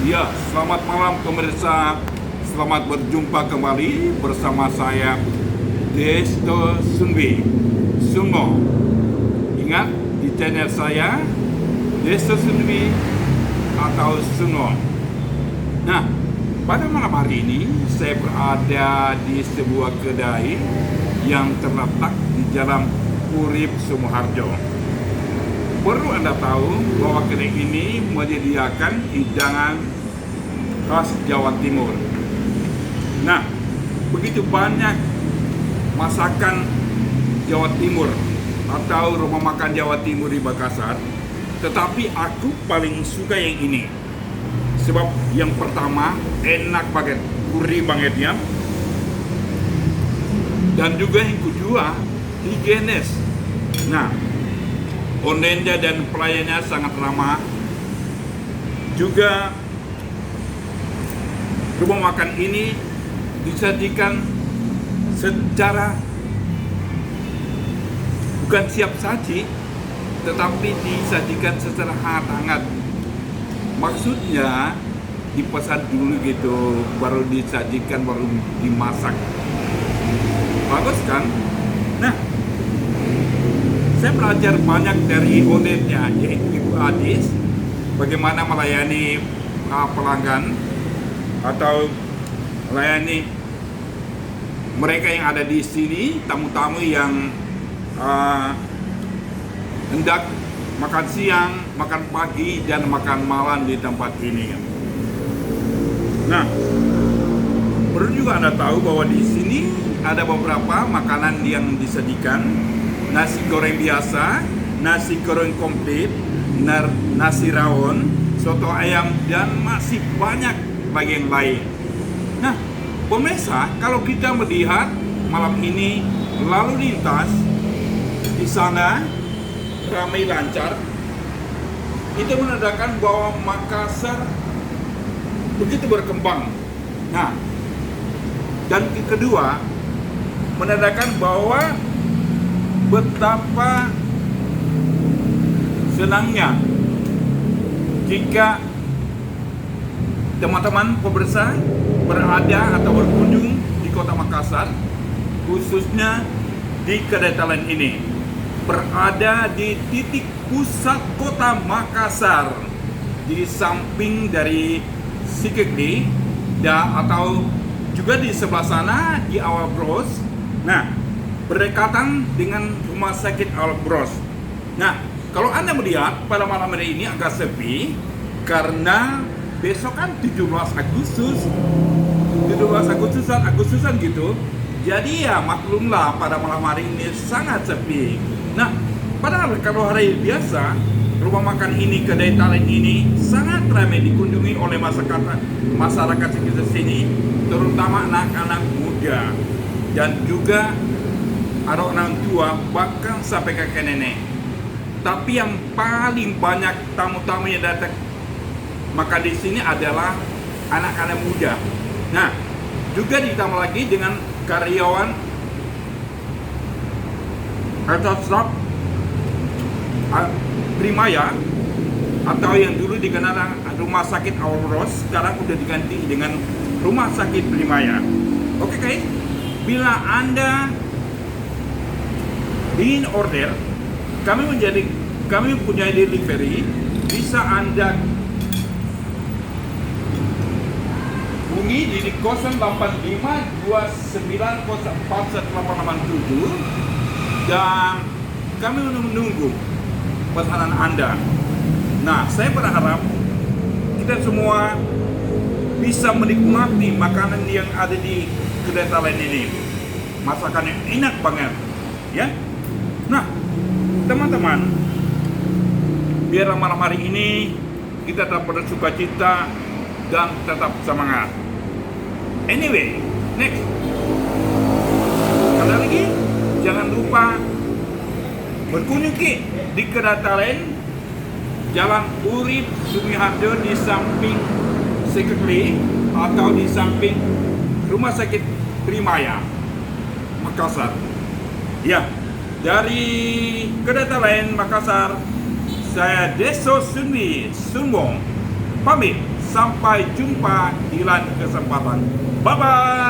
Ya, selamat malam pemirsa. Selamat berjumpa kembali bersama saya Desto Sunbi Sungo. Ingat di channel saya Desto Sunbi atau Sungo. Nah, pada malam hari ini saya berada di sebuah kedai yang terletak di Jalan Urip Sumoharjo. Perlu Anda tahu bahwa kedai ini menyediakan hidangan khas Jawa Timur. Nah, begitu banyak masakan Jawa Timur atau rumah makan Jawa Timur di Makassar, tetapi aku paling suka yang ini. Sebab yang pertama, enak banget, gurih bangetnya. Dan juga yang kedua, higienis. Nah, ondennya dan pelayannya sangat ramah. Juga rumah makan ini disajikan secara bukan siap saji, tetapi disajikan secara hangat-hangat. Maksudnya dipesan dulu gitu, baru disajikan, baru dimasak. Bagus kan? Nah, saya belajar banyak dari ownernya, yaitu Ibu Adis, bagaimana melayani pelanggan atau melayani mereka yang ada di sini, tamu-tamu yang hendak makan siang, makan pagi, dan makan malam di tempat ini. Nah, perlu juga Anda tahu bahwa di sini ada beberapa makanan yang disajikan. Nasi goreng biasa, nasi goreng komplit, nasi rawon, soto ayam, dan masih banyak lagi yang lain. Nah, pemirsa, kalau kita melihat malam ini lalu lintas di sana ramai lancar, itu menandakan bahwa Makassar begitu berkembang. Nah, dan kedua, menandakan bahwa betapa senangnya jika teman-teman pemirsa berada atau berkunjung di kota Makassar, khususnya di kedai talent ini, berada di titik pusat kota Makassar, di samping dari Sikekli atau juga di sebelah sana di Awal Bros. Nah, berdekatan dengan rumah sakit Al-Bros. Nah, kalau Anda melihat pada malam hari ini agak sepi karena besok kan 17 Agustusan gitu. Jadi ya maklumlah pada malam hari ini sangat sepi. Nah, padahal kalau hari biasa rumah makan ini, kedai talent ini sangat ramai dikunjungi oleh masyarakat sekitar sini, terutama anak-anak muda dan juga ada orang tua, bahkan sampai kakek nenek. Tapi yang paling banyak tamu-tamu yang datang makan di sini adalah anak-anak muda. Nah, juga ditambah lagi dengan karyawan atau staf Primaya, atau yang dulu dikenal Rumah Sakit Al-Bros, sekarang udah diganti dengan Rumah Sakit Primaya. Oke guys, bila Anda ingin order, kami punya delivery. Bisa Anda hubungi di 08529041887 dan kami menunggu pesanan Anda. Nah, saya berharap kita semua bisa menikmati makanan yang ada di kedai talent ini. Masakannya enak banget, ya. Nah, teman-teman, biar malam hari ini kita tetap bersuka cita dan tetap semangat. Anyway, next. Ada lagi, jangan lupa berkunjung di kedai talent Jalan Urip Sumoharjo di samping Sikekli atau di samping Rumah Sakit Primaya Makassar. Ya, dari kedai talent Makassar, saya Desto Sunbi Sunbong pamit. Sampai jumpa di lain kesempatan. Bye-bye.